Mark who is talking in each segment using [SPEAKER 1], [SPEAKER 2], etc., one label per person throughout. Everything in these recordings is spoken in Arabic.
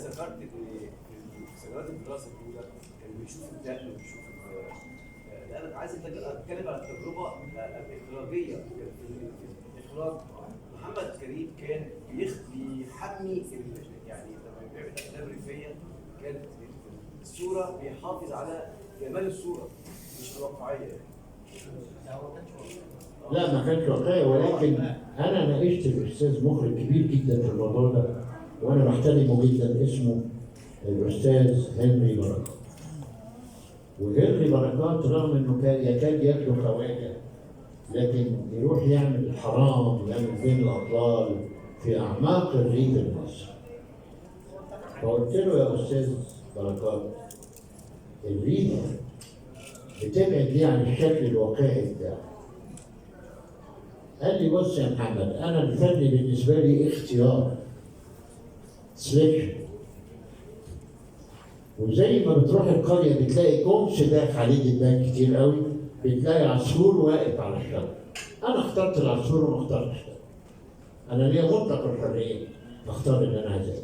[SPEAKER 1] ذكرت ان في سنوات الدراسه الاولى كان بيشوف الدقن وبيشوف لا انا عايز اتكلم على التجربه الاخراجيه في اخراج. محمد كريم كان بيحمي يعني لما بيعمل افلام ريفيه كانت الصوره بيحافظ على جمال الصوره مش الواقعيه.
[SPEAKER 2] لا ما كانش واقعي، ولكن انا ناقشت الاستاذ مخرج كبير جدا في الموضوع ده وانا بحترمه جدا، اسمه الاستاذ هنري بركات. وهنري بركات رغم انه كان يكاد يبدو خواجه، لكن يروح يعمل الحرام ويعمل بين الاطلال في اعماق الريف المصري. فقلت له يا استاذ بركات، الريف بتبعد ليه عن الشكل الواقعي بتاعه؟ قال لي بص يا محمد، انا الفن بالنسبه لي اختيار، سليكشن. وزي ما بتروح القريه بتلاقي كومس داخل عليه جدا كتير قوي، بتلاقي عصفور واقف على الشجر. انا اخترت العصفور وما اخترتش ده. انا ليا مطلق الحريه اختار اللي انا عايزه.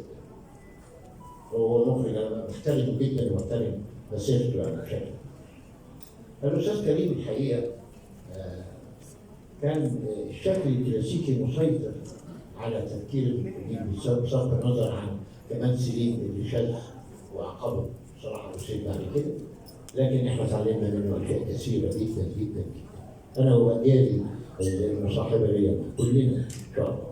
[SPEAKER 2] هو مخرج انا بحترمه جدا وبحترم مسيرته يعني بشكل. الاستاذ كريم الحقيقه كان الشكل الكلاسيكي مسيطر على تفكير المخرجين بصرف النظر عن كمان سليم اللي شاذ وعقبه بصراحه وسيد بعد كده، لكن احنا اتعلمنا منه اشياء كثيره جدا جدا جدا. انا واجيالي المصاحبه ليا كلنا ان شاء الله.